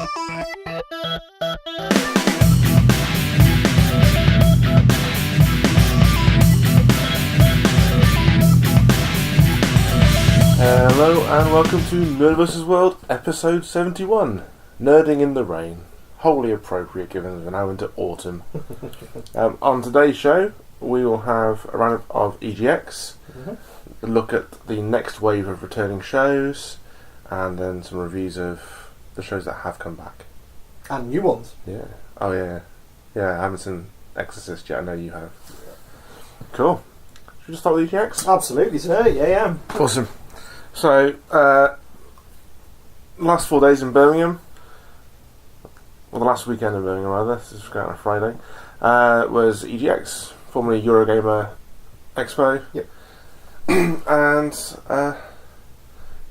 Hello and welcome to NerdVsWorld episode 71, Nerding in the Rain. Wholly appropriate given we're now into autumn. On today's show we will have a round of EGX, a look at the next wave of returning shows, and then some reviews of the shows that have come back. And new ones. Yeah. Oh yeah. Yeah, I haven't seen Exorcist yet, I know you have. Cool. Should we just start with EGX? Absolutely, sir. Yeah. Awesome. So, last 4 days in Birmingham, or the last weekend in Birmingham rather, this is going on a Friday, was EGX, formerly Eurogamer Expo. Yep. And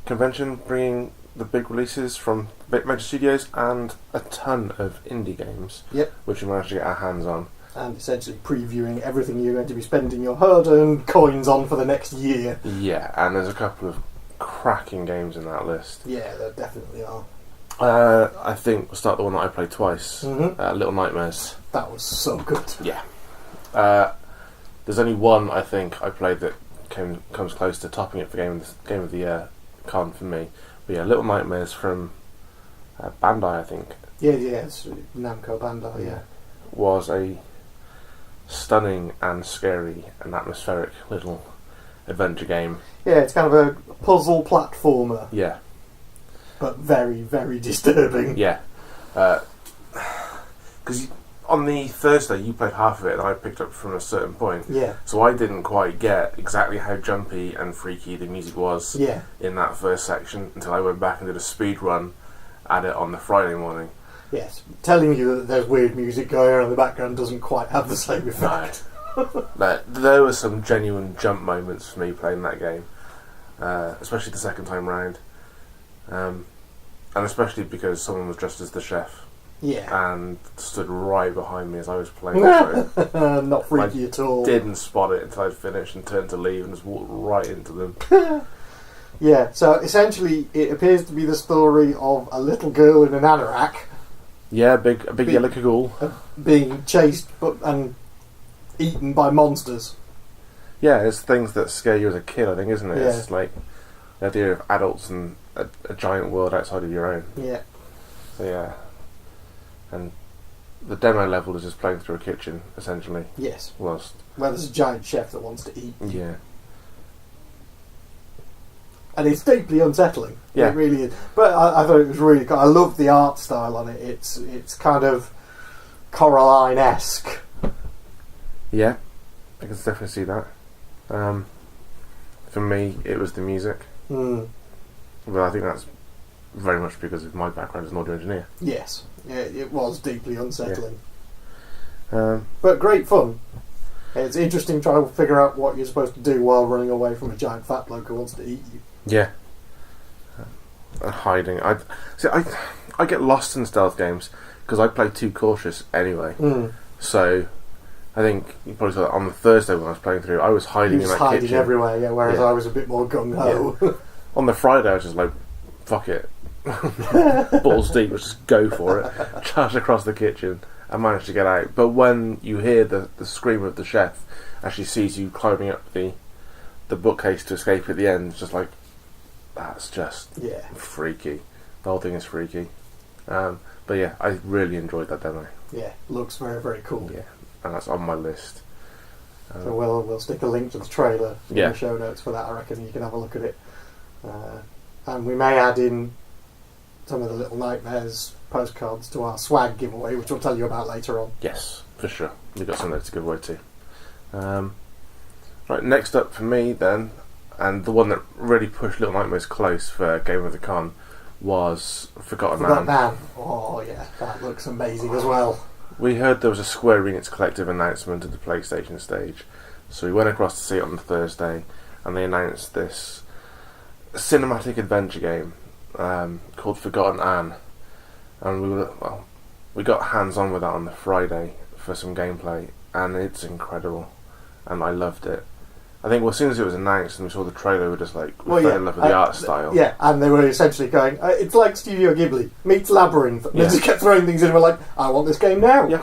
convention bringing the big releases from major studios and a ton of indie games, Yep. which we managed to get our hands on. And essentially previewing everything you're going to be spending your hard-earned coins on for the next year. Yeah, and there's a couple of cracking games in that list. Yeah, there definitely are. I think we'll start the one that I played twice, Little Nightmares. That was so good. Yeah. There's only one I think I played that comes close to topping it for game of the year con for me. But yeah, Little Nightmares from Bandai, I think. Yeah, it's Namco Bandai, yeah. Was a stunning and scary and atmospheric little adventure game. Yeah, it's kind of a puzzle platformer. Yeah. But very, very disturbing. Yeah. Because on the Thursday you played half of it and I picked up from a certain point. Yeah. So I didn't quite get exactly how jumpy and freaky the music was in that first section until I went back and did a speed run at it on the Friday morning. Yes. Telling you that there's weird music going on in the background doesn't quite have the same effect. No. There were some genuine jump moments for me playing that game, especially the second time round, and especially because someone was dressed as the chef, and stood right behind me as I was playing. So not freaky at all. Didn't spot it until I'd finished and turned to leave and just walked right into them. Yeah, so essentially it appears to be the story of a little girl in an anorak. Yeah, a big yellow cagoule being chased and eaten by monsters. Yeah, it's things that scare you as a kid, I think, isn't it? Yeah. It's like the idea of adults and a giant world outside of your own. Yeah. So yeah. And the demo level is just playing through a kitchen, essentially. Yes. Whilst... Where there's a giant chef that wants to eat. Yeah. And it's deeply unsettling. Yeah. It really is. But I thought it was really good. I love the art style on it. It's kind of Coraline-esque. Yeah, I can definitely see that. For me, it was the music. But I think that's very much because of my background as an audio engineer. Yes, yeah, it was deeply unsettling. Yeah. But great fun. It's interesting trying to figure out what you're supposed to do while running away from a giant fat bloke who wants to eat you. Yeah. Hiding. I get lost in stealth games because I play too cautious anyway. So I think you probably saw that on the Thursday when I was playing through, I was hiding in that hiding kitchen. everywhere, yeah, whereas I was a bit more gung-ho. Yeah. On the Friday I was just like, fuck it. Balls deep, let's just go for it. Charge across the kitchen and manage to get out. But when you hear the scream of the chef as she sees you climbing up the bookcase to escape at the end, it's just like, that's just freaky. The whole thing is freaky. But yeah, I really enjoyed that demo. Yeah, looks very, very cool. Yeah, and that's on my list. So we'll stick a link to the trailer in Yeah. the show notes for that. I reckon you can have a look at it. And we may add in some of the Little Nightmares postcards to our swag giveaway, which we'll tell you about later on. Yes, for sure. We've got some of those to give away too. Right, next up for me then, and the one that really pushed Little Nightmares close for Game of the Con was Forgotten Man. Oh yeah, that looks amazing as well. We heard there was a Square Enix Collective announcement at the PlayStation stage, so we went across to see it on Thursday, and they announced this cinematic adventure game called Forgotten Anne, and we got hands on with that on the Friday for some gameplay, and it's incredible, and I loved it. I think as soon as it was announced and we saw the trailer, we were just like, Well, fell yeah, in love with the art style. Yeah, and they were essentially going, it's like Studio Ghibli meets Labyrinth. And they just kept throwing things in and were like, I want this game now. Yeah.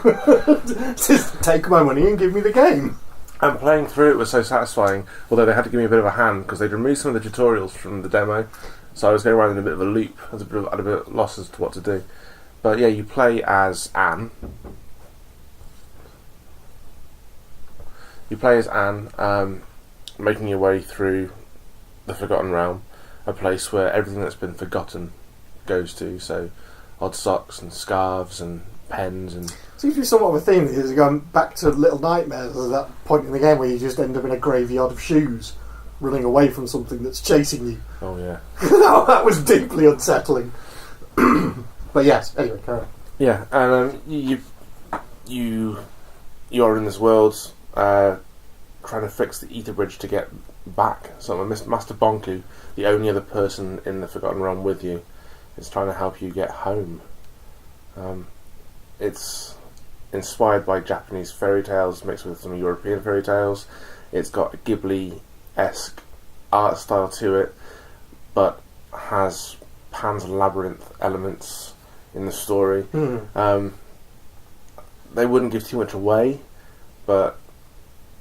Just take my money and give me the game. And playing through it was so satisfying, although they had to give me a bit of a hand because they'd removed some of the tutorials from the demo, so I was going around in a bit of a loop. I was a bit lost as to what to do. But yeah, you play as Anne. Making your way through the Forgotten Realm, a place where everything that's been forgotten goes to, so odd socks and scarves and pens and... Seems to be somewhat of a theme because going back to Little Nightmares at that point in the game where you just end up in a graveyard of shoes running away from something that's chasing you. Oh yeah. That was deeply unsettling. But yes, anyway, carry on. Yeah, and you are in this world trying to fix the ether bridge to get back. So Master Bonku, the only other person in the Forgotten Realm with you, is trying to help you get home. It's inspired by Japanese fairy tales mixed with some European fairy tales. It's got a Ghibli-esque art style to it, but has Pan's Labyrinth elements in the story. They wouldn't give too much away, but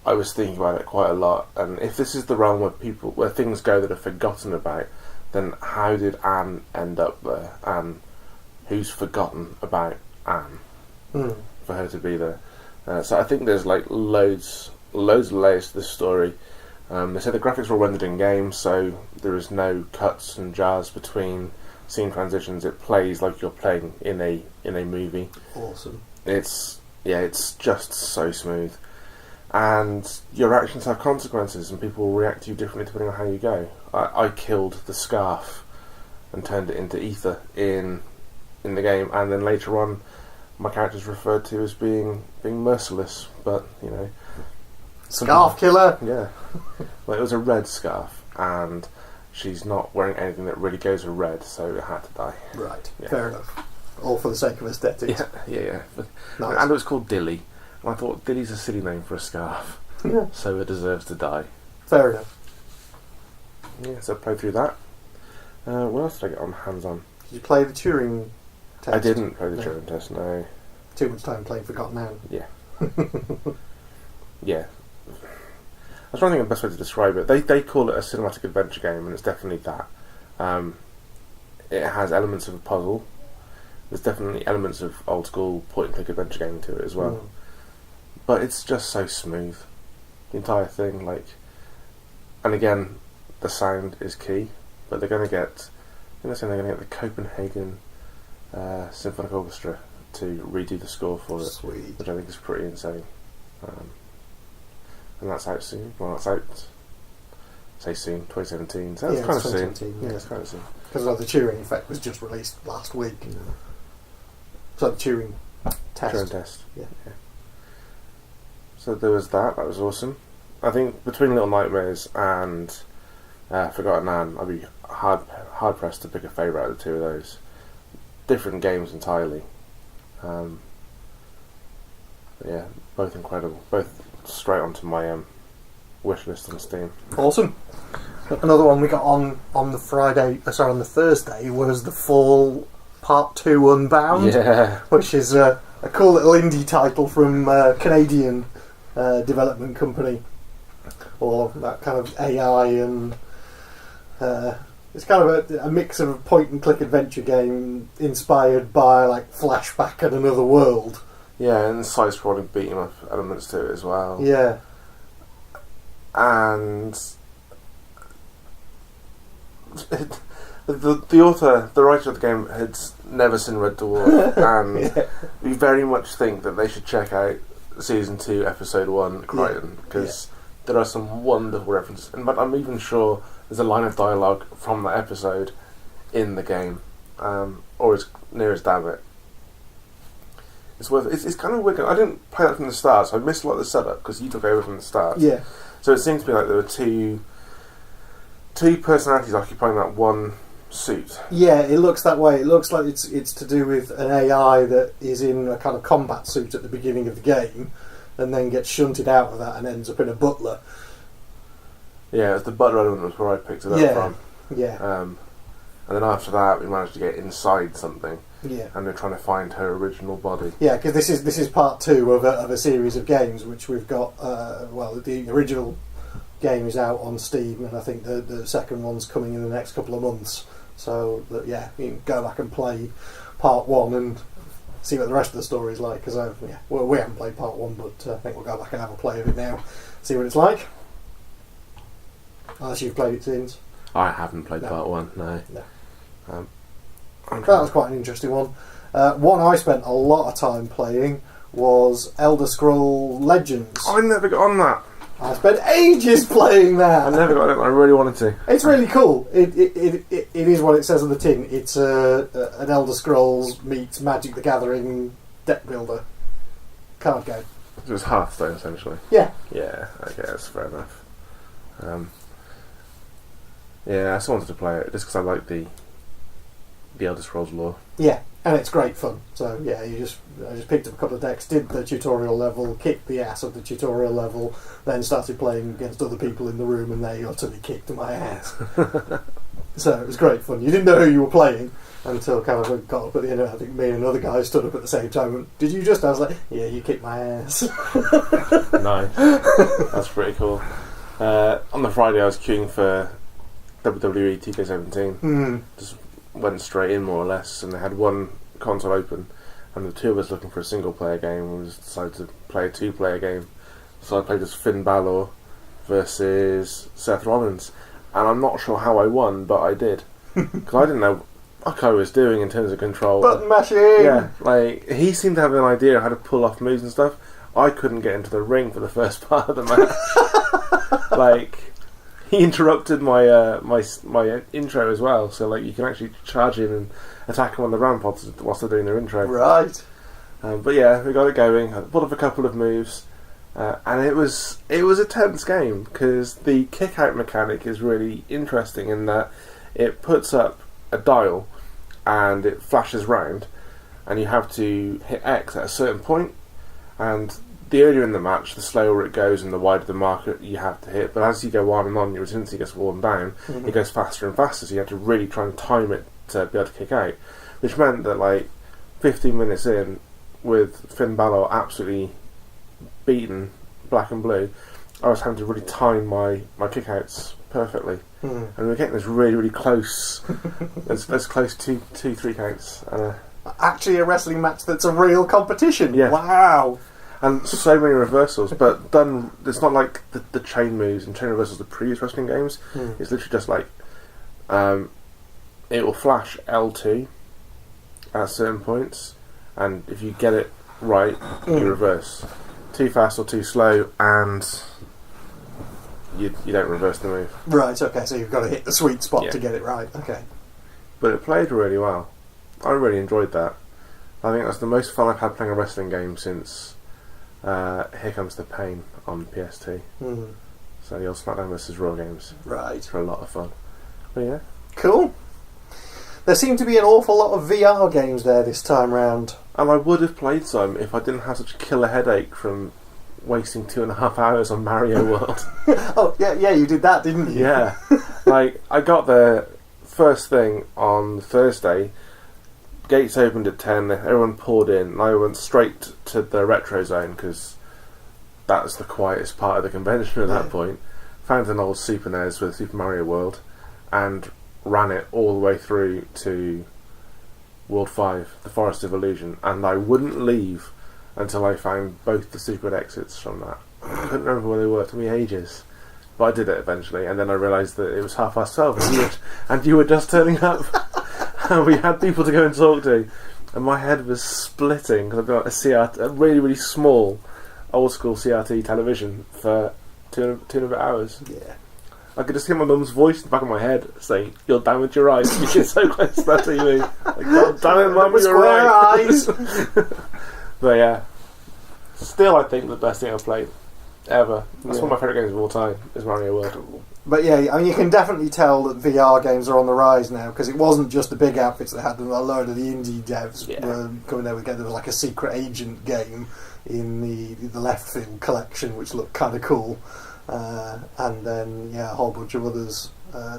I was thinking about it quite a lot. And if this is the realm where things go that are forgotten about, then how did Anne end up there? And who's forgotten about Anne for her to be there? So I think there's like loads of layers to this story. They said the graphics were rendered in game, so there is no cuts and jars between scene transitions. It plays like you're playing in a movie. Awesome. It's just so smooth, and your actions have consequences, and people will react to you differently depending on how you go. I killed the scarf and turned it into ether in the game, and then later on, my character's referred to as being merciless, but you know, scarf killer. Yeah, well, it was a red scarf, and she's not wearing anything that really goes with red, so it had to die. Right, fair enough. All for the sake of aesthetics. Yeah. Nice. And it was called Dilly, and I thought Dilly's a silly name for a scarf, so it deserves to die. Fair enough. Yeah, so I played through that. What else did I get on hands on? Did you play the Turing test? I didn't play the Turing test, no. Too much time playing Forgotten Anne. Yeah. Yeah. I was trying to think of the best way to describe it. They call it a cinematic adventure game, and it's definitely that. It has elements of a puzzle. There's definitely elements of old school point and click adventure gaming to it as well. But it's just so smooth. The entire thing, and again, the sound is key. But they're going to get, they're going to get the Copenhagen Symphonic Orchestra to redo the score for it. Sweet. Which I think is pretty insane. And that's out soon. Well, that's out. Say soon, 2017. So that's kind of soon. Yeah, it's kind of soon. Because the Turing Effect was just released last week. So the Turing test. Turing test. Yeah. So there was that. That was awesome. I think between Little Nightmares and Forgotten Anne, I'd be hard pressed to pick a favourite out of the two of those. Different games entirely. But yeah, both incredible. Both straight onto my wish list on Steam. Awesome. Another one we got on the Thursday was the Fall Part 2 Unbound. Yeah. Which is a cool little indie title from a Canadian development company. Or that kind of AI and... it's kind of a mix of a point and click adventure game inspired by flashback at another world. Yeah, and side-scrolling beat 'em up elements to it as well. Yeah. And the writer of the game had never seen Red Dwarf, and we very much think that they should check out Season 2, Episode 1, Crichton, because there are some wonderful references. In fact, I'm even sure there's a line of dialogue from that episode in the game, or as near as damn it. It's kind of weird. I didn't play that from the start, so I missed a lot of the setup because you took over from the start. Yeah. So it seems to be like there were two personalities occupying that one suit. Yeah, it looks that way. It looks like it's to do with an AI that is in a kind of combat suit at the beginning of the game, and then gets shunted out of that and ends up in a butler. Yeah, it was the butter element was where I picked it up from. Yeah. And then after that, we managed to get inside something. Yeah. And we're trying to find her original body. Yeah, because this is part 2 of a series of games which we've got. The original game is out on Steam, and I think the second one's coming in the next couple of months. So you can go back and play part 1 and see what the rest of the story is like. Because we haven't played part 1, but I think we'll go back and have a play of it now, see what it's like. Unless you've played it since. I haven't played part 1. No. That was quite an interesting one. One I spent a lot of time playing was Elder Scrolls Legends. I never got on that. I spent ages playing that. I never got it. I really wanted to. It's really cool. It is what it says on the tin. It's an Elder Scrolls meets Magic the Gathering deck builder card game. It was Hearthstone, essentially. Yeah. Yeah. Okay, that's fair enough. I still wanted to play it just because I like the Elder Scrolls lore. Yeah, and it's great fun. So I just picked up a couple of decks, did the tutorial level, kicked the ass of the tutorial level, then started playing against other people in the room, and they utterly kicked my ass. So it was great fun. You didn't know who you were playing until kind of got up at the end. I think me and another guy stood up at the same time. And, did you just? I was like, yeah, you kicked my ass. Nice. That's pretty cool. On the Friday, I was queuing for WWE 2K17. Just went straight in, more or less, and they had one console open, and the two of us looking for a single player game, and we just decided to play a 2-player game. So I played as Finn Balor versus Seth Rollins, and I'm not sure how I won, but I did, because I didn't know what I was doing in terms of control. Button mashing! Yeah, like, he seemed to have an idea of how to pull off moves and stuff. I couldn't get into the ring for the first part of the match. Like, he interrupted my my intro as well, so like you can actually charge in and attack him on the ramp whilst they're doing their intro. Right. But yeah, we got it going. I pulled off a couple of moves, and it was a tense game because the kick out mechanic is really interesting in that it puts up a dial and it flashes round, and you have to hit X at a certain point, and the earlier in the match, the slower it goes and the wider the marker you have to hit. But as you go on and on, your intensity gets worn down. It goes faster and faster, so you have to really try and time it to be able to kick out. Which meant that, like, 15 minutes in, with Finn Balor absolutely beaten black and blue, I was having to really time my kickouts perfectly. And we were getting this really, really close. There's close to 2-3 counts. Actually, a wrestling match that's a real competition. Yeah. Wow. And so many reversals, but done. It's not like the chain moves and chain reversals of the previous wrestling games. It's literally just like it will flash L2 at certain points, and if you get it right, you reverse. Too fast or too slow, and you don't reverse the move. Right. Okay. So you've got to hit the sweet spot to get it right. Okay. But it played really well. I really enjoyed that. I think that's the most fun I've had playing a wrestling game since Here Comes the Pain on PS2. So the old SmackDown vs. Raw games. Right. For a lot of fun. But yeah. Cool. There seem to be an awful lot of VR games there this time round. And I would have played some if I didn't have such a killer headache from wasting 2.5 hours on Mario World. Oh, yeah, you did that, didn't you? Yeah. Like, I got there first thing on Thursday. Gates opened at 10, everyone poured in, and I went straight to the retro zone because that's the quietest part of the convention at that point. Found an old Super NES with Super Mario World and ran it all the way through to World 5, the Forest of Illusion, and I wouldn't leave until I found both the secret exits from that. I couldn't remember where they were, it took me ages. But I did it eventually, and then I realised that it was 12:30 and you were just turning up. And we had people to go and talk to, and my head was splitting because I've got a really, really small, old school CRT television for 2.5 hours. Yeah. I could just hear my mum's voice in the back of my head saying, "You'll damage your eyes. You get so close to that TV." Like, God damn it, Mum, you're right. Eyes. But yeah, still I think the best thing I've played ever. That's one of my favourite games of all time. Is Mario World. But yeah, I mean, you can definitely tell that VR games are on the rise now, because it wasn't just the big outfits that had them. A load of the indie devs were coming there with games. There was like a secret agent game in the Left Field collection, which looked kind of cool. and then a whole bunch of others.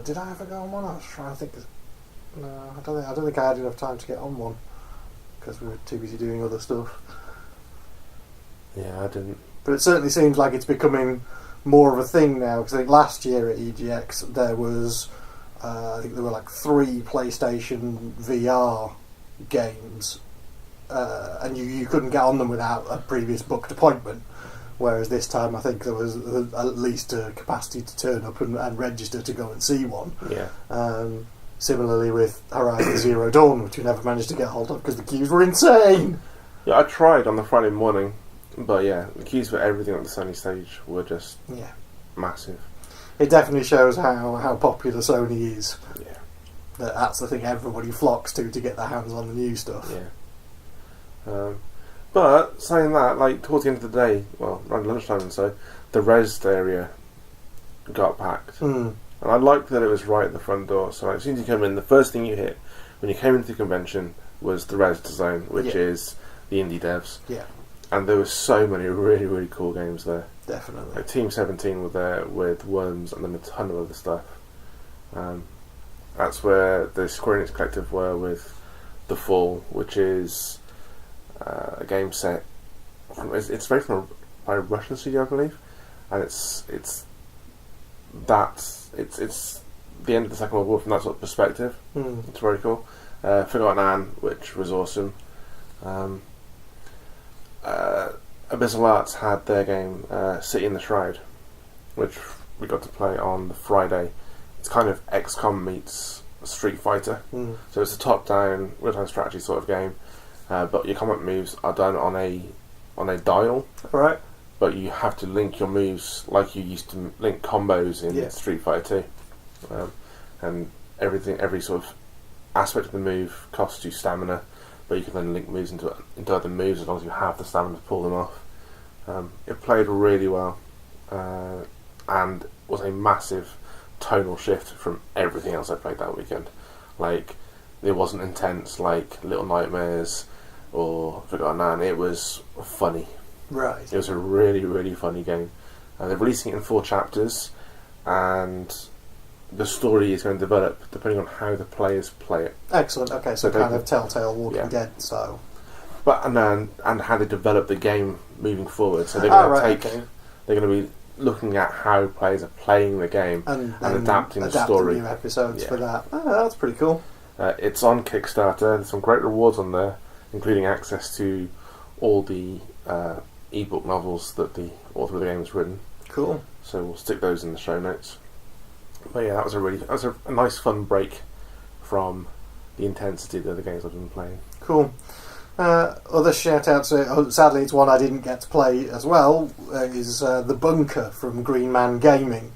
Did I ever go on one? I was trying to think. No, I don't think I had enough time to get on one because we were too busy doing other stuff. Yeah, I didn't. But it certainly seems like it's becoming more of a thing now, because I think last year at EGX there was, I think there were like 3 PlayStation VR games, and you couldn't get on them without a previous booked appointment, whereas this time I think there was at least a capacity to turn up and register to go and see one. Yeah. Similarly with Horizon Zero Dawn, which we never managed to get hold of because the queues were insane. Yeah, I tried on the Friday morning, but yeah, the queues for everything at the Sony stage were just massive. It definitely shows how popular Sony is. Yeah. That's the thing everybody flocks to get their hands on the new stuff. Yeah. But saying that, like towards the end of the day, well, around lunchtime and so, the res area got packed. And I liked that it was right at the front door. So as soon as you come in, the first thing you hit when you came into the convention was the res zone, which is the indie devs. Yeah. And there were so many really, really cool games there. Definitely. Like Team 17 were there with Worms and then a ton of other stuff. That's where the Square Enix Collective were with The Fall, which is a game set from, it's very by a Russian studio, I believe, and it's the end of the Second World War from that sort of perspective. It's very cool. Forgotten Anne, which was awesome. Abyssal Arts had their game City in the Shroud, which we got to play on the Friday. It's kind of XCOM meets Street Fighter. So it's a top-down real-time strategy sort of game, but your combat moves are done on a dial. Right. But you have to link your moves like you used to link combos in Street Fighter 2. And every sort of aspect of the move costs you stamina, but you can then link moves into other moves as long as you have the stamina to pull them off. It played really well, and was a massive tonal shift from everything else I played that weekend. Like, it wasn't intense like Little Nightmares or Forgotten Anne. It was funny. Right. It was a really, really funny game. They're releasing it in 4 chapters, and the story is going to develop depending on how the players play it. Excellent. Okay, so kind of Telltale Walking Dead style. But and how they develop the game moving forward. So they're going to they're going to be looking at how players are playing the game and adapting the story. New episodes for that. Oh, that's pretty cool. It's on Kickstarter. There's some great rewards on there, including access to all the ebook novels that the author of the game has written. Cool. So we'll stick those in the show notes. But yeah, that was a nice fun break from the intensity of the other games I've been playing. Cool. Other shout outs, sadly it's one I didn't get to play as well, is The Bunker from Green Man Gaming,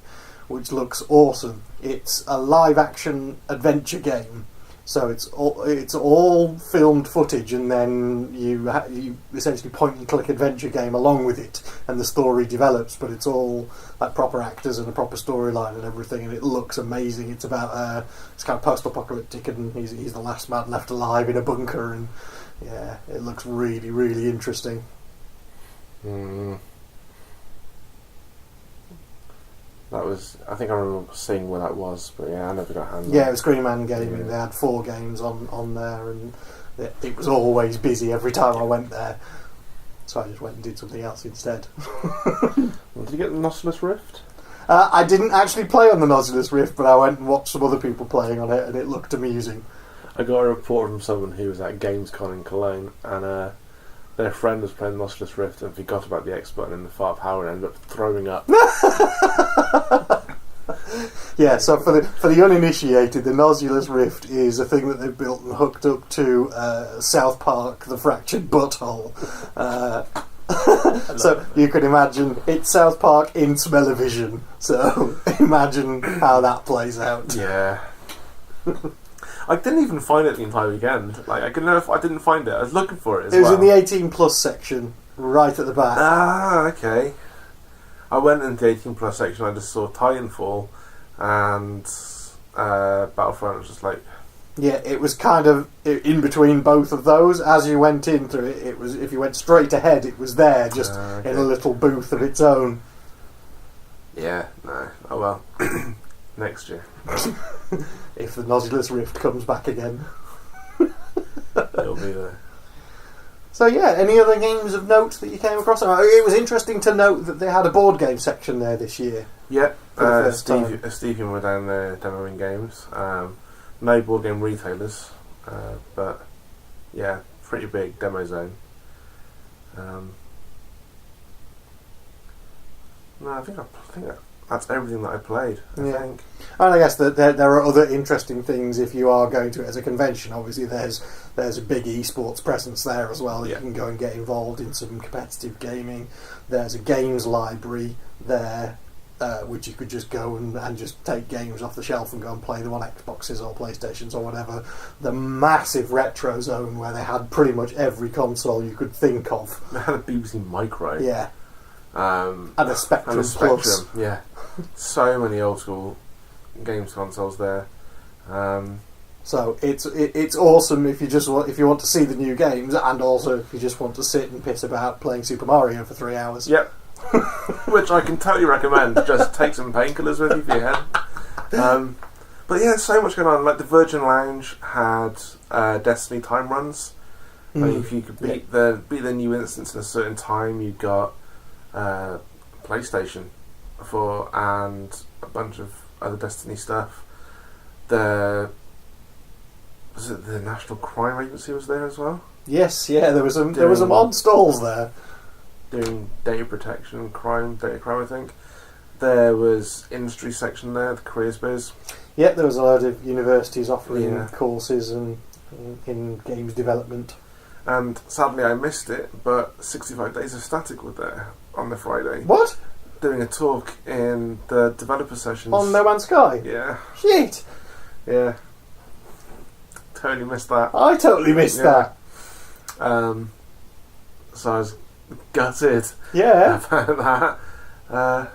which looks awesome. It's a live action adventure game. So it's all filmed footage, and then you essentially point and click adventure game along with it, and the story develops. But it's all like proper actors and a proper storyline and everything, and it looks amazing. It's about it's kind of post-apocalyptic, and he's the last man left alive in a bunker, and yeah, it looks really, really interesting. That was, I think I remember seeing where that was, but yeah, I never got hands on it. Yeah, it was Green Man Gaming. They had 4 games on there, and it was always busy every time I went there. So I just went and did something else instead. Did you get the Nautilus Rift? I didn't actually play on the Nautilus Rift, but I went and watched some other people playing on it, and it looked amusing. I got a report from someone who was at Gamescom in Cologne, and their friend was playing Nautilus Rift and forgot about the X button in the far power and ended up throwing up. Yeah, so for the uninitiated, the Nautilus Rift is a thing that they've built and hooked up to South Park, the Fractured Butthole. So you can imagine it's South Park in Smell-O-Vision. So imagine how that plays out. Yeah. I didn't even find it the entire weekend. Like, I didn't find it. I was looking for it as well. It was in the 18 plus section, right at the back. Ah, okay. I went into the 18 plus section. I just saw Titanfall and Battlefront. Was just like, yeah, it was kind of in between both of those. As you went in through it, it was, if you went straight ahead, it was there, just in a little booth of its own. Yeah, no. Oh well. Next year. If the Nodulus Rift comes back again. It'll be there. So yeah, any other games of note that you came across? It was interesting to note that they had a board game section there this year. Yeah, for the first time. Steve and were down there demoing games. No board game retailers, but yeah, pretty big demo zone. No, I think that's everything that I played. I think. And I guess that there are other interesting things if you are going to it as a convention. Obviously, there's a big esports presence there as well. You can go and get involved in some competitive gaming. There's a games library there, which you could just go and just take games off the shelf and go and play them on Xboxes or PlayStations or whatever. The massive retro zone where they had pretty much every console you could think of. They had a BBC Micro. Yeah. And a Spectrum Plus. Yeah. So many old school games consoles there. So it's awesome if you want to see the new games, and also if you just want to sit and piss about playing Super Mario for 3 hours. Yep. Which I can totally recommend. Just take some painkillers with you for your head. But yeah, so much going on. Like the Virgin Lounge had Destiny time runs. Like if you could beat the new instance in a certain time, you got PlayStation and a bunch of other Destiny stuff. Was it the National Crime Agency was there as well? Yes, yeah, there was some odd stalls there. Doing data protection and data crime, I think. There was industry section there, the careers biz. Yeah, there was a load of universities offering courses and in games development. And sadly I missed it, but 65 Days of Static were there on the Friday. What? Doing a talk in the developer sessions. On No Man's Sky? Yeah. Shit! Yeah. Totally missed that. I totally missed that. So I was gutted about that.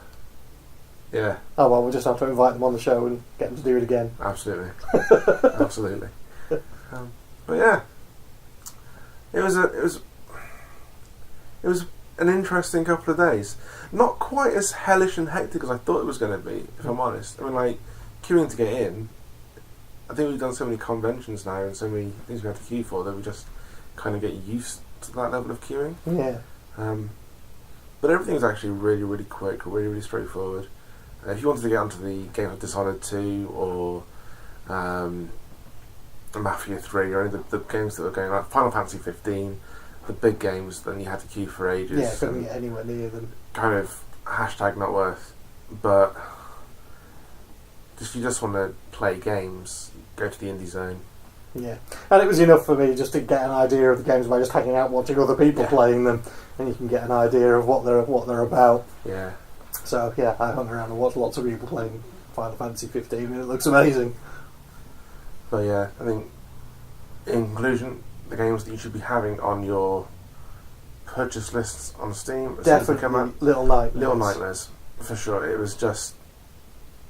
Yeah. Oh well, we'll just have to invite them on the show and get them to do it again. Absolutely. Absolutely. But yeah. It was an interesting couple of days. Not quite as hellish and hectic as I thought it was going to be, if I'm honest. I mean, like, queuing to get in, I think we've done so many conventions now and so many things we have to queue for that we just kind of get used to that level of queuing. Yeah. But everything's actually really, really quick, really, really straightforward. If you wanted to get onto the game of Dishonored 2 or Mafia 3 or any of the games that were going, like Final Fantasy 15, the big games, then you had to queue for ages. Yeah, couldn't get anywhere near them. Kind of hashtag not worth. But if you just want to play games, go to the indie zone. Yeah, and it was enough for me just to get an idea of the games by just hanging out watching other people playing them, and you can get an idea of what they're about. Yeah. So yeah, I hung around and watched lots of people playing Final Fantasy 15, and it looks amazing. But yeah, I think in conclusion, the games that you should be having on your purchase lists on Steam definitely come out. Little Nightmares. Little Nightmares, for sure. It was just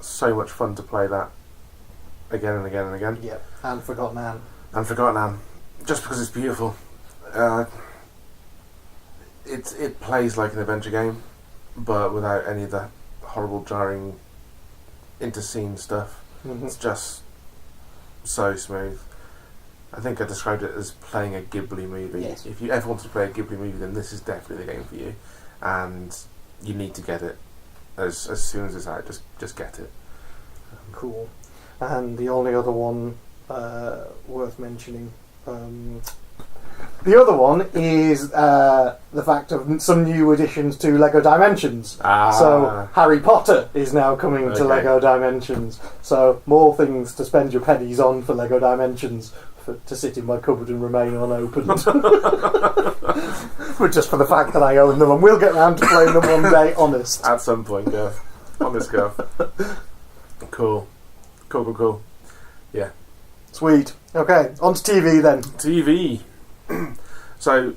so much fun to play that again and again and again. Yep, and Forgotten Anne. And Forgotten Anne, just because it's beautiful. It plays like an adventure game, but without any of the horrible, jarring inter-scene stuff. Mm-hmm. It's just so smooth. I think I described it as playing a Ghibli movie. Yes. If you ever want to play a Ghibli movie, then this is definitely the game for you, and you need to get it as soon as it's out. Just get it. Cool. And the only other one worth mentioning, the other one is the fact of some new additions to LEGO Dimensions. So Harry Potter is now coming to LEGO Dimensions. So more things to spend your pennies on for LEGO Dimensions to sit in my cupboard and remain unopened. But just for the fact that I own them, and we'll get round to playing them one day, honest. At some point, Gov. Honest, Gov. Cool. Yeah. Sweet. Okay, on to TV then. TV. So,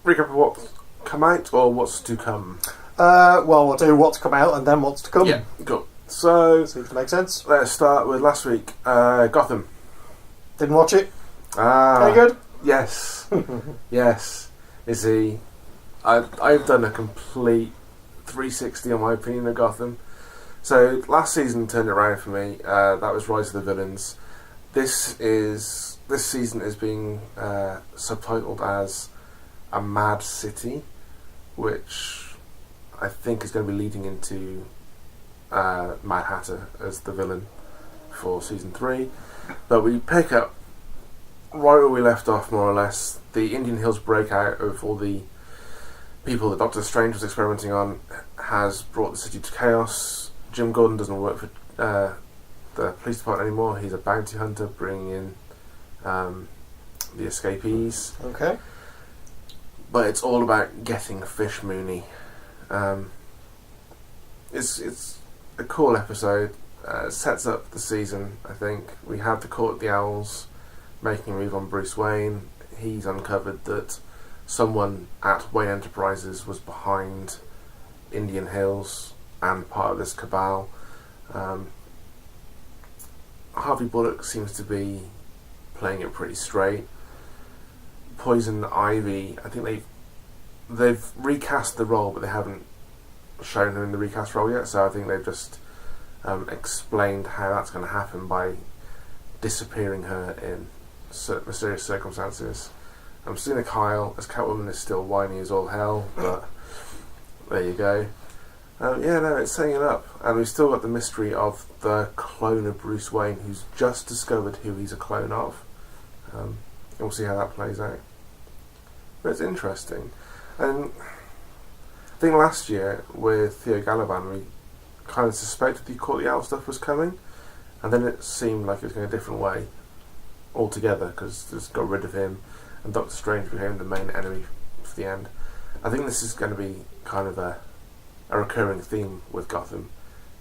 recap of what's come out or what's to come? Well, we'll do what's come out and then what's to come. Yeah, cool. So, seems to make sense. Let's start with last week. Gotham. Didn't watch it. Any good? Yes. Yes. Is he? I've done a complete 360 on my opinion of Gotham. So last season turned it around for me. That was Rise of the Villains. This season is being subtitled as A Mad City, which I think is going to be leading into Mad Hatter as the villain for season 3. But we pick up right where we left off, more or less. The Indian Hills breakout of all the people that Doctor Strange was experimenting on has brought the city to chaos. Jim Gordon doesn't work for the police department anymore. He's a bounty hunter bringing in the escapees. Okay. But it's all about getting Fish Mooney. It's a cool episode. Sets up the season, I think. We have the Court of the Owls making a move on Bruce Wayne. He's uncovered that someone at Wayne Enterprises was behind Indian Hills and part of this cabal. Harvey Bullock seems to be playing it pretty straight. Poison Ivy, I think they've recast the role, but they haven't shown her in the recast role yet, so I think they've just explained how that's going to happen by disappearing her in mysterious circumstances. Selina Kyle as Catwoman is still whiny as all hell, but there you go. It's setting it up, and we've still got the mystery of the clone of Bruce Wayne, who's just discovered who he's a clone of. And we'll see how that plays out. But it's interesting. And I think last year with Theo Galavan, we kind of suspected the Court of the Owl stuff was coming, and then it seemed like it was going a different way altogether, because just got rid of him, and Doctor Strange became the main enemy for the end. I think this is going to be kind of a recurring theme with Gotham,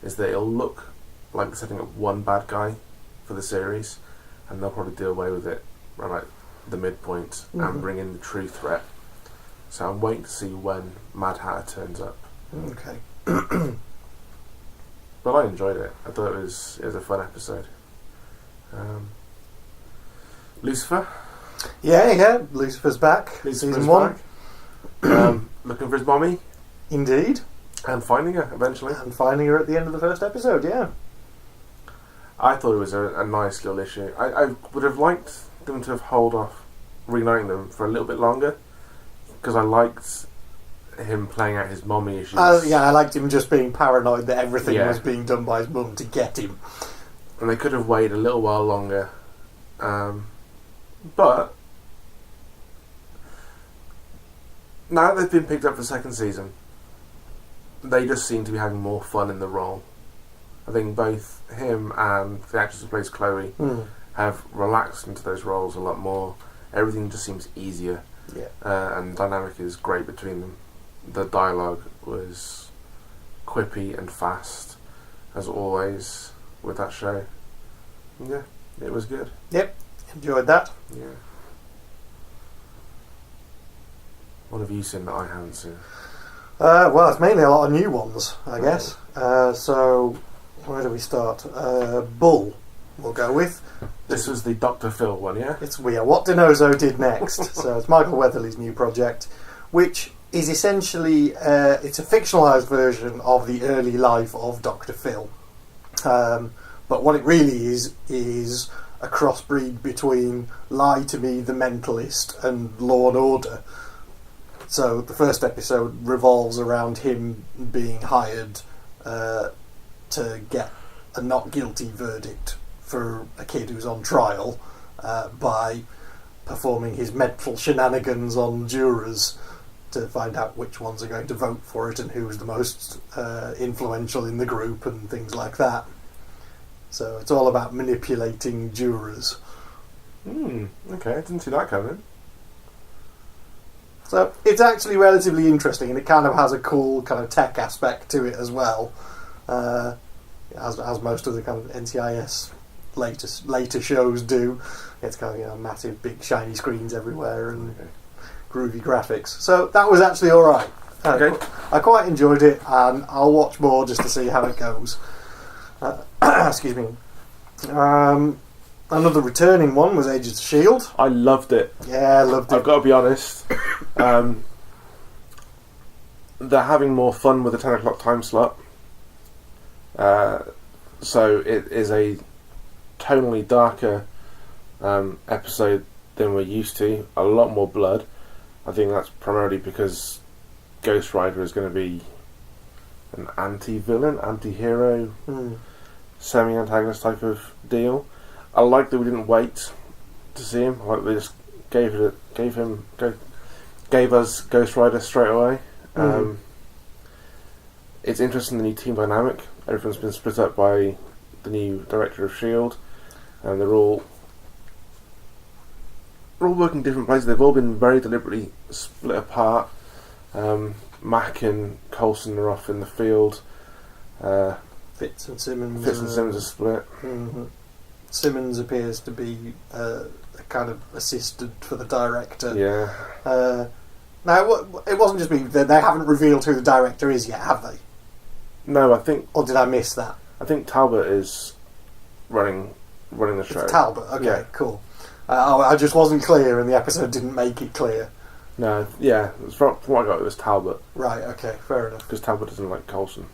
is that it'll look like they're setting up one bad guy for the series, and they'll probably do away with it around like the midpoint and bring in the true threat. So I'm waiting to see when Mad Hatter turns up. Okay. But I enjoyed it. I thought it was a fun episode. Lucifer? Yeah. Lucifer's back. Season 1. Looking for his mommy. Indeed. And finding her, eventually. And finding her at the end of the first episode, yeah. I thought it was a nice little issue. I would have liked them to have held off reuniting them for a little bit longer, because I liked him playing out his mommy issues. I liked him just being paranoid that everything was being done by his mum to get him. And they could have waited a little while longer. But now that they've been picked up for the second season, they just seem to be having more fun in the role. I think both him and the actress who plays Chloe have relaxed into those roles a lot more. Everything just seems easier. And dynamic is great between them. The dialogue was quippy and fast, as always, with that show. Yeah, it was good. Yep, enjoyed that. Yeah. What have you seen that I haven't seen? Well, it's mainly a lot of new ones, I guess. So, where do we start? Bull, we'll go with. This was the Dr. Phil one, yeah? It's what DiNozzo did next. So it's Michael Weatherly's new project, which is essentially it's a fictionalised version of the early life of Dr. Phil. But what it really is a crossbreed between Lie to Me, the Mentalist, and Law and Order. So the first episode revolves around him being hired to get a not guilty verdict for a kid who's on trial by performing his mental shenanigans on jurors to find out which ones are going to vote for it and who's the most influential in the group and things like that. So it's all about manipulating jurors. Okay, I didn't see that coming. So it's actually relatively interesting, and it kind of has a cool kind of tech aspect to it as well, as most of the kind of NCIS later shows do. It's kind of massive, big, shiny screens everywhere and groovy graphics. So that was actually all right. Okay. I quite enjoyed it, and I'll watch more just to see how it goes. Excuse me. Another returning one was Agents of S.H.I.E.L.D. I loved it. Yeah, I loved it. I've got to be honest. They're having more fun with the 10 o'clock time slot. So it is a tonally darker episode than we're used to. A lot more blood. I think that's primarily because Ghost Rider is going to be an anti-villain, anti-hero, semi-antagonist type of deal. I like that we didn't wait to see him. I like that they just gave us Ghost Rider straight away. It's interesting, the new team dynamic. Everyone's been split up by the new director of S.H.I.E.L.D. and they're all working different places. They've all been very deliberately split apart. Mac and Coulson are off in the field. Fitz and Simmons are split. Simmons appears to be a kind of assistant for the director. Yeah. Now, it wasn't just me. They haven't revealed who the director is yet, have they? No, I think... Or did I miss that? I think Talbot is running the show. It's Talbot, okay, yeah. Cool. I just wasn't clear and the episode didn't make it clear. No, yeah, from what I got, it was Talbot. Right, okay, fair enough. Because Talbot doesn't like Coulson,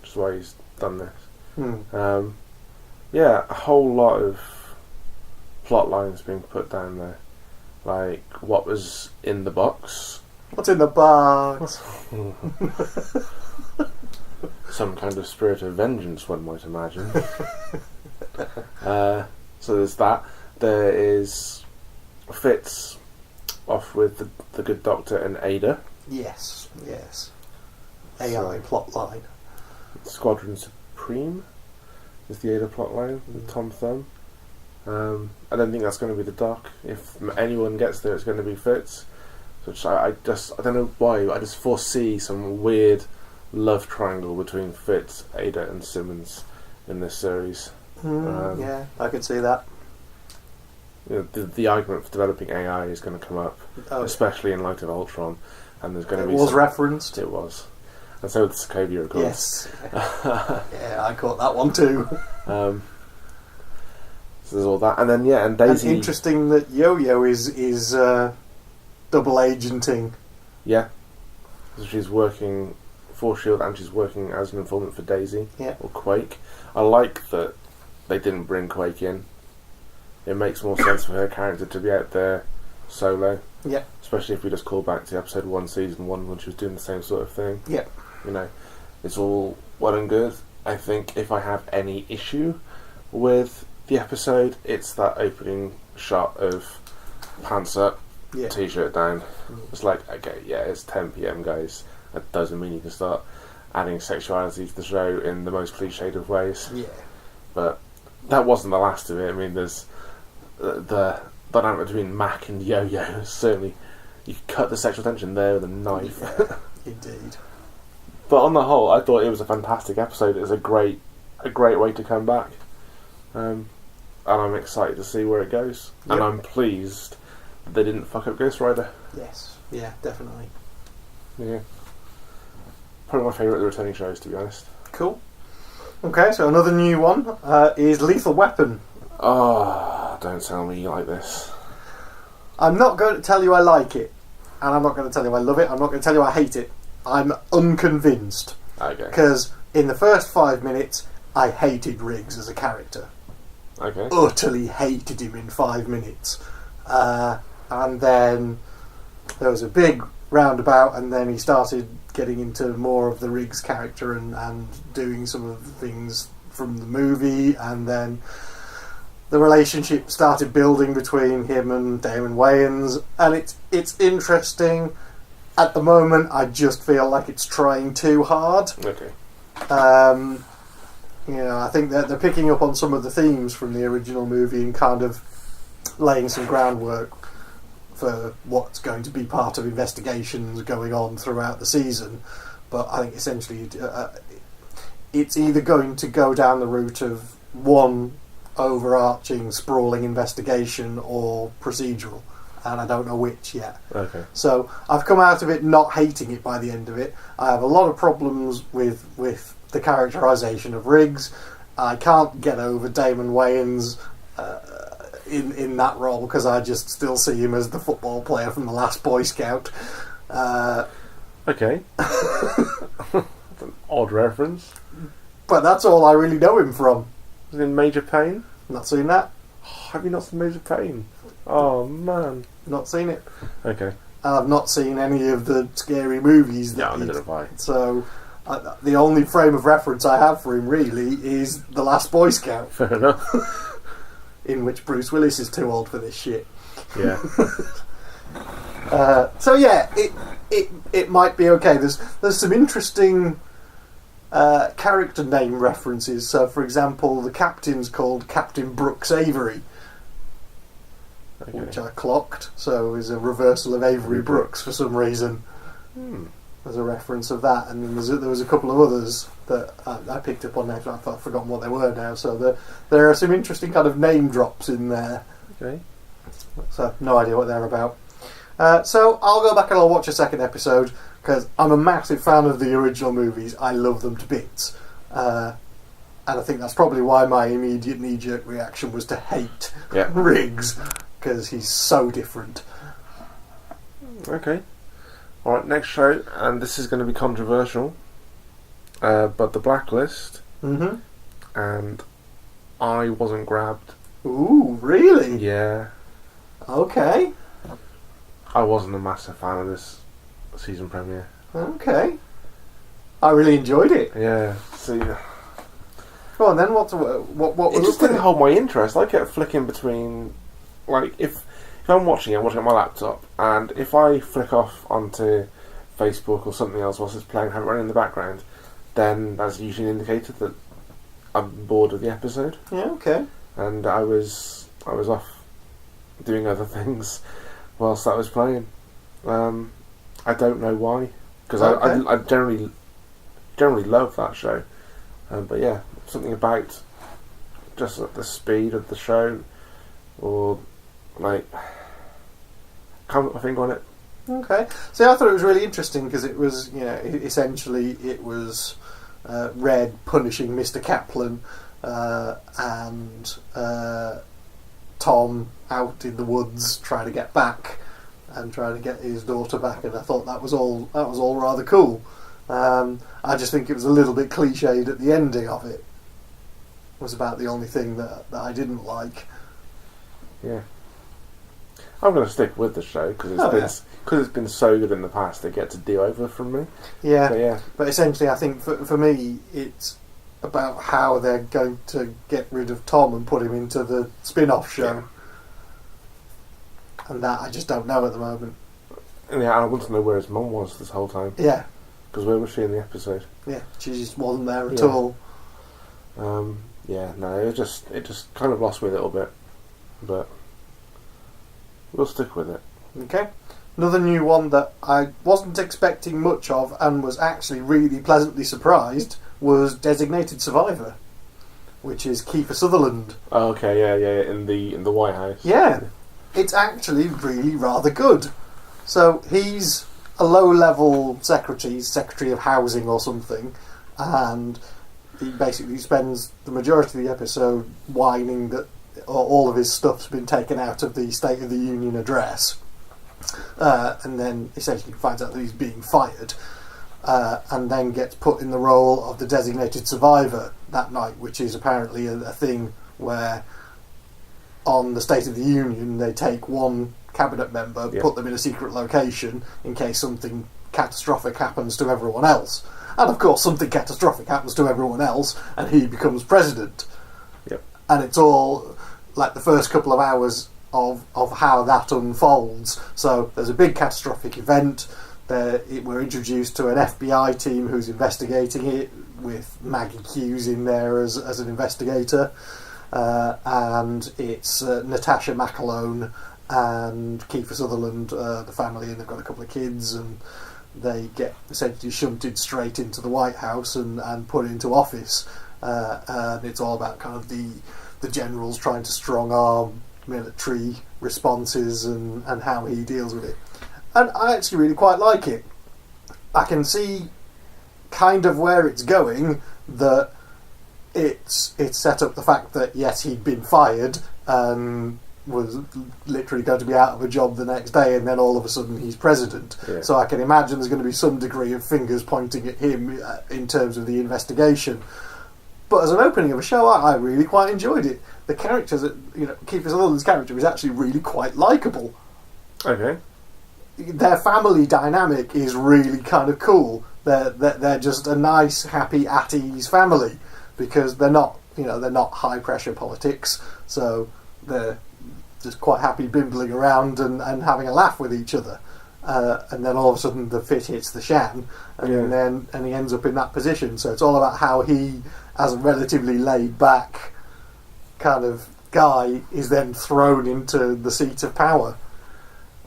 which is why he's done this. Yeah, a whole lot of plot lines being put down there. Like, what was in the box? What's in the box? Some kind of spirit of vengeance, one might imagine. So there's that. There is Fitz off with the good doctor and Ada. Yes. AI plot line. Squadron Supreme is the Ada plot line with Tom Thumb. I don't think that's going to be the Doc. If anyone gets there, it's going to be Fitz. Which I don't know why, but I just foresee some weird love triangle between Fitz, Ada and Simmons in this series. Yeah, I could see that. You know, the argument for developing AI is going to come up, especially in light of Ultron, and there's going to be... It was referenced. It was. And so the Sokovia Accords. Yes. Yeah, I caught that one too. So there's all that, and then and Daisy. And interesting that Yo-Yo is double agenting. Yeah, so she's working for S.H.I.E.L.D. and she's working as an informant for Daisy or Quake. I like that they didn't bring Quake in. It makes more sense for her character to be out there solo. Yeah. Especially if we just call back to episode 1, season 1, when she was doing the same sort of thing. Yeah. You know, it's all well and good. I think if I have any issue with the episode, it's that opening shot of pants up, t-shirt down. It's like, okay, yeah, it's 10 p.m, guys. That doesn't mean you can start adding sexuality to the show in the most cliched of ways. Yeah. But that wasn't the last of it. I mean, there's the dynamic between Mac and Yo-Yo. Certainly, you could cut the sexual tension there with a knife. Yeah, indeed. But on the whole, I thought it was a fantastic episode. It was a great way to come back. And I'm excited to see where it goes. Yep. And I'm pleased that they didn't fuck up Ghost Rider. Yes, yeah, definitely. Yeah. Probably my favourite of the returning shows, to be honest. Cool. Okay, so another new one is Lethal Weapon. Oh, don't tell me you like this. I'm not going to tell you I like it, and I'm not going to tell you I love it, I'm not going to tell you I hate it. I'm unconvinced. Okay. Because in the first 5 minutes, I hated Riggs as a character. Okay. Utterly hated him in 5 minutes. And then there was a big roundabout, and then he started getting into more of the Riggs character and doing some of the things from the movie, and then the relationship started building between him and Damon Wayans, and it's interesting. At the moment, I just feel like it's trying too hard. Okay. I think that they're picking up on some of the themes from the original movie and kind of laying some groundwork for what's going to be part of investigations going on throughout the season. But I think essentially it's either going to go down the route of one overarching, sprawling investigation or procedural, and I don't know which yet. Okay. So I've come out of it not hating it by the end of it. I have a lot of problems with the characterisation of Riggs. I can't get over Damon Wayans in that role because I just still see him as the football player from The Last Boy Scout. Okay. That's an odd reference. But that's all I really know him from. Was he in Major Pain? Not seen that. Have you not seen Major Pain? Oh, man. Not seen it. Okay. And I've not seen any of the scary movies that neither have I. So the only frame of reference I have for him really is The Last Boy Scout. Fair enough. In which Bruce Willis is too old for this shit. Yeah. So yeah, it might be okay. There's some interesting character name references. So for example, the captain's called Captain Brooks Avery, which I clocked. So is a reversal of Avery Brooks for some reason. There's a reference of that, and then there was a couple of others that I picked up on names. I've forgotten what they were now. So there are some interesting kind of name drops in there. Okay. So no idea what they're about. So I'll go back and I'll watch a second episode because I'm a massive fan of the original movies. I love them to bits. And I think that's probably why my immediate knee-jerk reaction was to hate Riggs, because he's so different. Okay. Alright, next show, and this is going to be controversial, but The Blacklist, and I wasn't grabbed. Ooh, really? Yeah. Okay. I wasn't a massive fan of this season premiere. Okay. I really enjoyed it. Yeah. See, go on then. What was it? Just didn't hold my interest. I kept flicking between, like, if I'm watching it, I'm watching it on my laptop, and if I flick off onto Facebook or something else whilst it's playing, have it running in the background, then that's usually an indicator that I'm bored of the episode. Yeah. Okay. And I was off doing other things whilst that was playing. I don't know why, because I generally love that show, but yeah, something about just the speed of the show, or like, can't put my finger on it. Okay. See, I thought it was really interesting because it was, essentially it was Red punishing Mr. Kaplan and Tom out in the woods trying to get back and trying to get his daughter back, and I thought that was all rather cool. I just think it was a little bit cliched at the ending of it. Was about the only thing that I didn't like. Yeah. I'm going to stick with the show because it's been so good in the past. It gets a do-over from me. Yeah, but essentially, I think for me, it's about how they're going to get rid of Tom and put him into the spin-off show, and that I just don't know at the moment. Yeah, I want to know where his mum was this whole time. Yeah, because where was she in the episode? Yeah, she just wasn't there at all. Yeah, no, it just kind of lost me a little bit, but we'll stick with it. Okay. Another new one that I wasn't expecting much of and was actually really pleasantly surprised was Designated Survivor, which is Kiefer Sutherland. Oh, okay, yeah, in the White House. Yeah, it's actually really rather good. So he's a low-level secretary of housing or something, and he basically spends the majority of the episode whining that all of his stuff's been taken out of the State of the Union address, and then essentially finds out that he's being fired, and then gets put in the role of the designated survivor that night, which is apparently a thing where on the State of the Union they take one cabinet member, put them in a secret location in case something catastrophic happens to everyone else. And of course something catastrophic happens to everyone else and he becomes president. Yep. And it's all like the first couple of hours of how that unfolds. So there's a big catastrophic event. We're introduced to an FBI team who's investigating it, with Maggie Hughes in there as an investigator, and it's Natasha McAlone and Kiefer Sutherland, the family, and they've got a couple of kids, and they get essentially shunted straight into the White House and put into office, and it's all about kind of the generals trying to strong arm military responses and how he deals with it. And I actually really quite like it. I can see kind of where it's going, that it's set up the fact that yes, he'd been fired and was literally going to be out of a job the next day, and then all of a sudden he's president. Yeah. So I can imagine there's going to be some degree of fingers pointing at him in terms of the investigation. But as an opening of a show, I really quite enjoyed it. The characters, Kiefer Sutherland's character is actually really quite likeable. Okay. Their family dynamic is really kind of cool. They're just a nice, happy, at ease family because they're not high pressure politics, so they're just quite happy bimbling around and having a laugh with each other. And then all of a sudden the fit hits the shan, and he ends up in that position. So it's all about how he, as a relatively laid back kind of guy, is then thrown into the seat of power.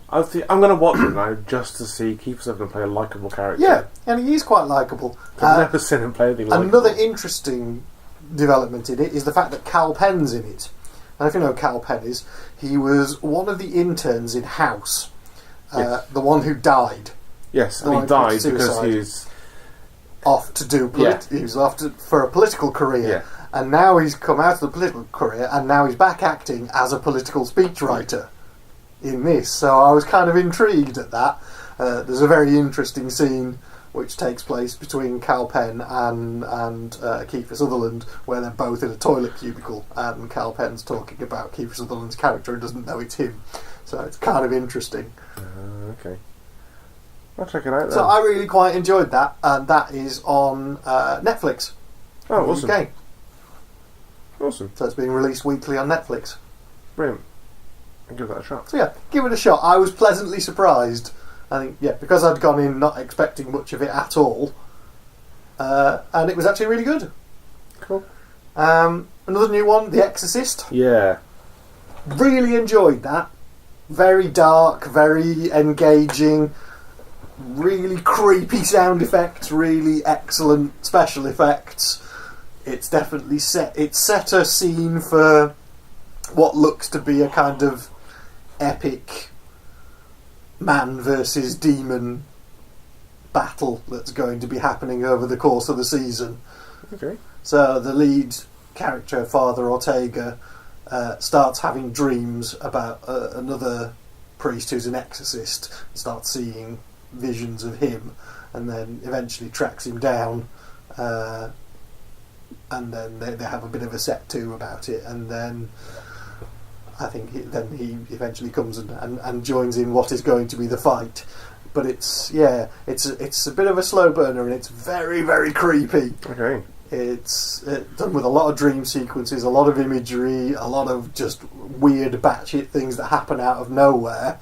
I'm going to watch it now just to see Kiefer Sutherland play a likeable character. Yeah, and he is quite likeable. I've never seen him play anything likeable. Another interesting development in it is the fact that Cal Penn's in it. And if you know who Cal Penn is, he was one of the interns in House, yes. The one who died. Yes, and he died because he was off to do he was off for a political career. Yeah. And now he's come out of the political career, and now he's back acting as a political speechwriter in this. So I was kind of intrigued at that. There's a very interesting scene which takes place between Cal Penn and Kiefer Sutherland, where they're both in a toilet cubicle, and Cal Penn's talking about Kiefer Sutherland's character and doesn't know it's him. So it's kind of interesting. Okay. I'll check it out then. So I really quite enjoyed that, and that is on Netflix. Oh, awesome. UK. Awesome. So it's being released weekly on Netflix. Brilliant. I'll give that a shot. So yeah, give it a shot. I was pleasantly surprised. I think, because I'd gone in not expecting much of it at all, and it was actually really good. Cool. Another new one, The Exorcist. Yeah. Really enjoyed that. Very dark, very engaging, really creepy sound effects, really excellent special effects. It's definitely set a scene for what looks to be a kind of epic man versus demon battle that's going to be happening over the course of the season. Okay. So the lead character, Father Ortega, starts having dreams about another priest who's an exorcist, starts seeing visions of him, and then eventually tracks him down, and then they have a bit of a set to about it, and then I think he eventually comes and joins in what is going to be the fight. But it's a bit of a slow burner, and it's very, very creepy. Okay. It's done with a lot of dream sequences, a lot of imagery, a lot of just weird batshit things that happen out of nowhere,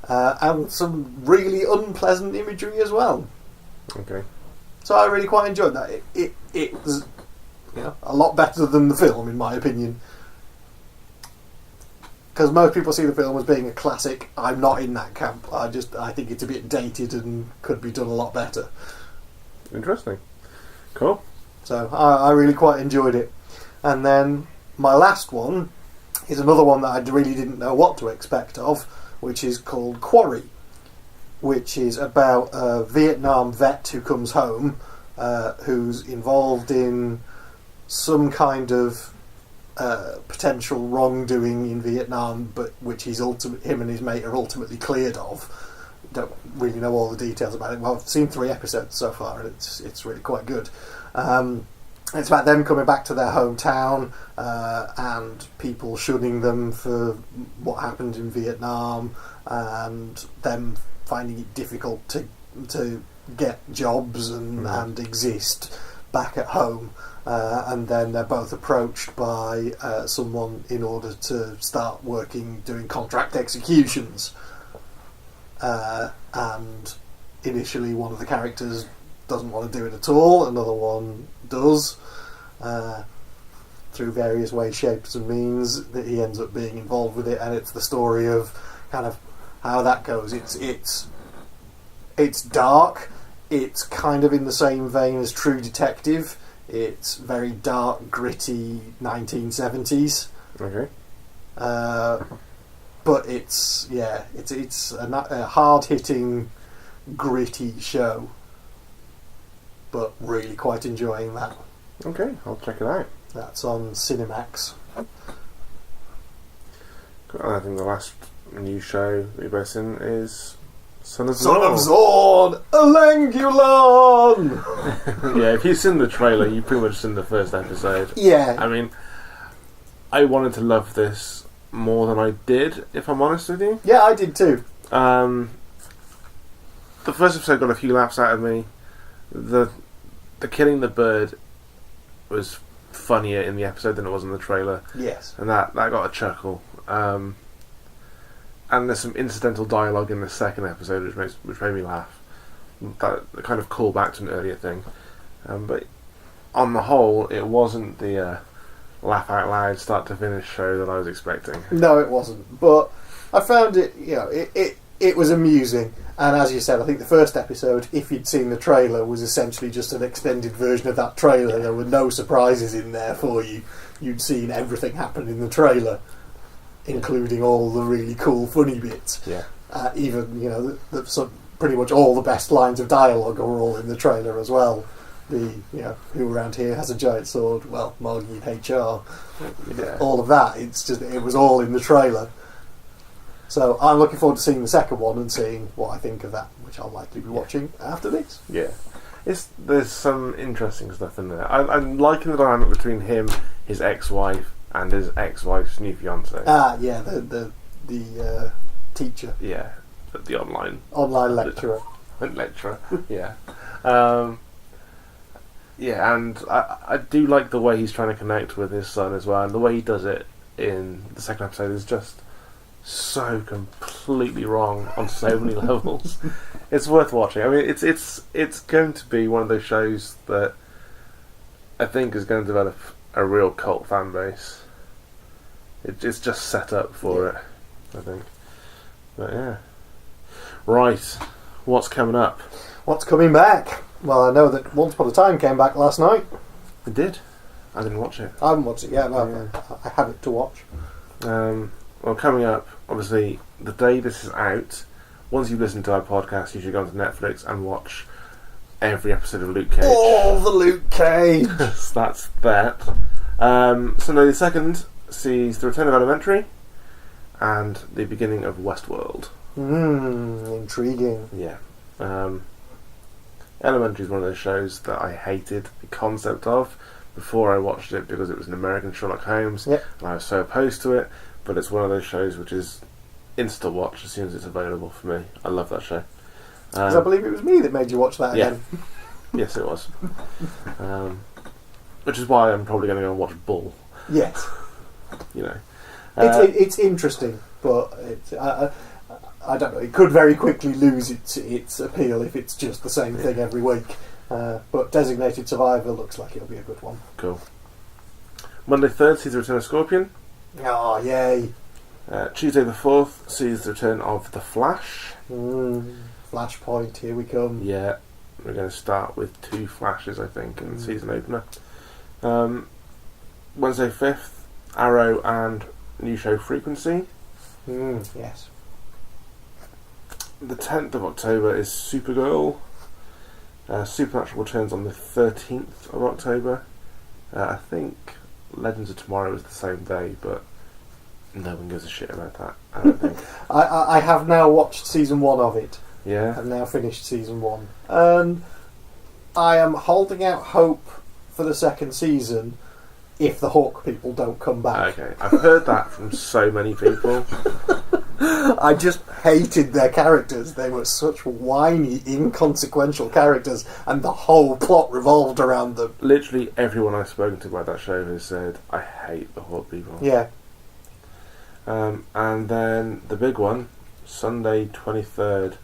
and some really unpleasant imagery as well. Okay. So I really quite enjoyed that. It was a lot better than the film, in my opinion. Because most people see the film as being a classic. I'm not in that camp. I think it's a bit dated and could be done a lot better. Interesting. Cool. So I really quite enjoyed it. And then my last one is another one that I really didn't know what to expect of, which is called Quarry, which is about a Vietnam vet who comes home, who's involved in some kind of potential wrongdoing in Vietnam, but which him and his mate are ultimately cleared of. Don't really know all the details about it. Well, I've seen 3 episodes so far, and it's really quite good. It's about them coming back to their hometown and people shunning them for what happened in Vietnam, and them finding it difficult to get jobs and exist back at home. And then they're both approached by someone in order to start doing contract executions. And initially one of the characters doesn't want to do it at all, another one does. Through various ways, shapes and means, that he ends up being involved with it, and it's the story of kind of how that goes. It's dark, it's kind of in the same vein as True Detective. It's very dark, gritty 1970s. Okay. But it's a hard-hitting, gritty show. But really quite enjoying that. Okay, I'll check it out. That's on Cinemax. I think the last new show that you've both seen is Son of Zord, Elangulon! Yeah, if you've seen the trailer, you've pretty much seen the first episode. Yeah. I mean, I wanted to love this more than I did, if I'm honest with you. Yeah, I did too. The first episode got a few laughs out of me. The killing the bird was funnier in the episode than it was in the trailer. Yes. And that got a chuckle. And there's some incidental dialogue in the second episode which made me laugh. That kind of call back to an earlier thing. But on the whole, it wasn't the laugh out loud, start to finish show that I was expecting. No, it wasn't. But I found it, it was amusing. And as you said, I think the first episode, if you'd seen the trailer, was essentially just an extended version of that trailer. Yeah. There were no surprises in there for you. You'd seen everything happen in the trailer, including all the really cool, funny bits. Yeah. Even, pretty much all the best lines of dialogue are all in the trailer as well. Who around here has a giant sword? Well, Margie in HR. Yeah. All of that. It was all in the trailer. So I'm looking forward to seeing the second one and seeing what I think of that, which I'll likely be watching after this. Yeah. There's some interesting stuff in there. I'm liking the dynamic between him, his ex-wife, and his ex-wife's new fiancé. Yeah, the teacher. Yeah, the online lecturer. Lecturer, yeah. Yeah, and I do like the way he's trying to connect with his son as well, and the way he does it in the second episode is just so completely wrong on so many levels. It's worth watching. I mean, it's going to be one of those shows that I think is going to develop a real cult fan base. It's just set up for it, I think. But yeah. Right, what's coming up? What's coming back? Well, I know that Once Upon a Time came back last night. It did? I didn't watch it. I haven't watched it yet, but I have it to watch. Well, coming up, obviously, the day this is out, once you've listened to our podcast, you should go onto Netflix and watch every episode of Luke Cage. Oh, the Luke Cage! That's that. Sunday the 2nd sees the return of Elementary and the beginning of Westworld. Intriguing. Yeah. Elementary is one of those shows that I hated the concept of before I watched it because it was an American Sherlock Holmes, and I was so opposed to it. But it's one of those shows which is insta watch as soon as it's available for me. I love that show. Because I believe it was me that made you watch that again. Yes, it was. Which is why I'm probably going to go and watch Bull. Yes. It's interesting, but I don't know. It could very quickly lose its appeal if it's just the same thing every week. But Designated Survivor looks like it'll be a good one. Cool. Monday 3rd sees the return of Scorpion. Oh, yay. Tuesday the 4th sees the return of The Flash. Flashpoint, here we come. Yeah, we're going to start with 2 Flashes, I think, in the season opener. Wednesday 5th, Arrow and new show Frequency. Yes. The 10th of October is Supergirl. Supernatural returns on the 13th of October. I think Legends of Tomorrow is the same day, but no one gives a shit about that, I don't think. I have now watched season 1 of it. Yeah? I've now finished season 1. And I am holding out hope for the second season if the Hawk people don't come back. Okay, I've heard that from so many people. I just hated their characters. They were such whiny, inconsequential characters, and the whole plot revolved around them. Literally everyone I've spoken to about that show has said, I hate the Hawk people. Yeah. And then the big one, Sunday 23rd,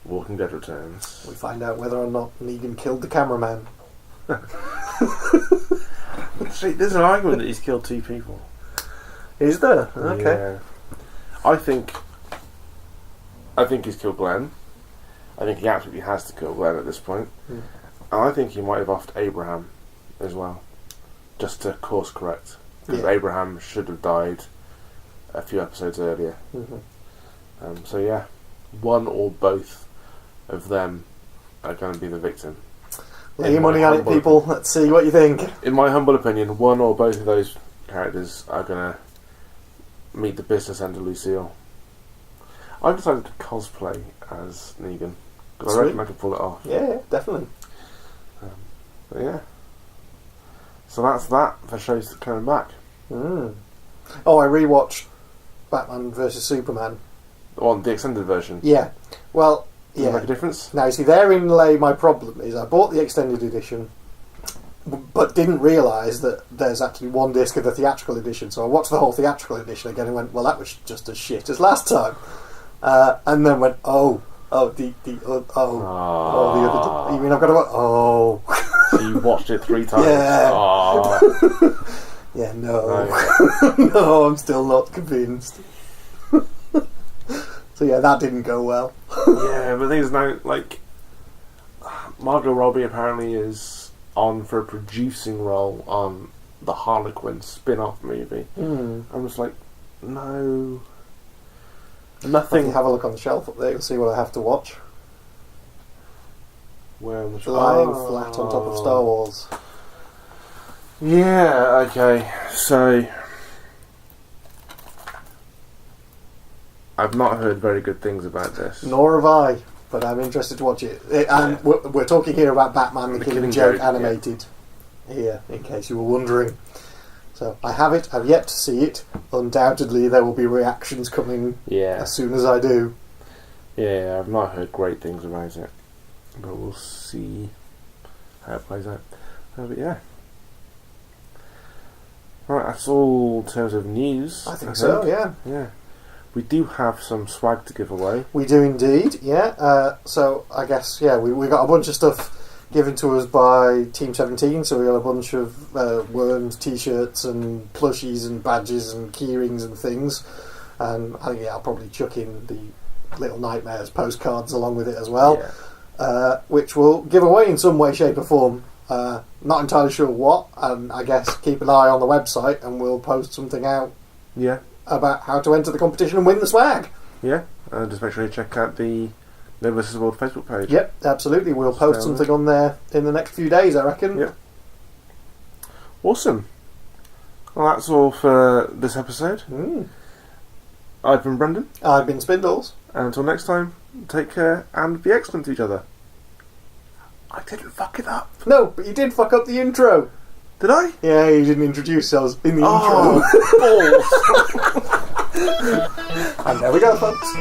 Walking Dead returns. We find out whether or not Negan killed the cameraman. See, there's an argument that he's killed 2 people. Is there? Okay. Yeah. I think he's killed Glenn. I think he absolutely has to kill Glenn at this point. And I think he might have offed Abraham as well, just to course correct. Because Abraham should have died a few episodes earlier. So yeah, one or both of them are going to be the victim. Lay your money on it, people. Let's see what you think. In my humble opinion, one or both of those characters are going to meet the business end of Lucille. I decided to cosplay as Negan because I reckon I could pull it off. Yeah, definitely. But yeah. So that's that for shows that are coming back. Mm. Oh, I rewatched Batman vs Superman. The extended version. Yeah. Well, Does it make a difference? Now, you see, therein lay my problem. Is I bought the extended edition, but didn't realise that there's actually one disc of the theatrical edition. So I watched the whole theatrical edition again and went, well, that was just as shit as last time. And then went, the other. You mean I've got to go? Oh. So you watched it 3 times. Yeah. Oh. Yeah. No. No, I'm still not convinced. So yeah, that didn't go well. Yeah, but the thing is now, like, Margot Robbie apparently is on for a producing role on the Harlequin spin-off movie. I'm just like, no, nothing. Have a look on the shelf up there. You'll see what I have to watch. Where on the shelf? Lying flat on top of Star Wars. Yeah. Okay. So I've not heard very good things about this. Nor have I, but I'm interested to watch it. And we're talking here about Batman the Killing Joke animated here, in case you were wondering. So I have it. I've yet to see it. Undoubtedly, there will be reactions coming as soon as I do. Yeah, I've not heard great things about it, but we'll see how it plays out. But yeah. Right, that's all in terms of news. I think so, yeah. Yeah. We do have some swag to give away. We do indeed, yeah. So I guess, we got a bunch of stuff given to us by Team 17, so we got a bunch of Worms t-shirts and plushies and badges and keyrings and things. And I think, I'll probably chuck in the Little Nightmares postcards along with it as well, which we'll give away in some way, shape or form. Not entirely sure what, and I guess keep an eye on the website and we'll post something out about how to enter the competition and win the swag. Yeah, just make sure you check out the NerdVsWorld Facebook page. Yep, absolutely. We'll post something on there in the next few days, I reckon. Yep. Awesome. Well, that's all for this episode. I've been Brendan. I've been Spindles. And until next time, take care and be excellent to each other. I didn't fuck it up. No, but you did fuck up the intro. Did I? Yeah, you didn't introduce us in the intro. And there we go, folks.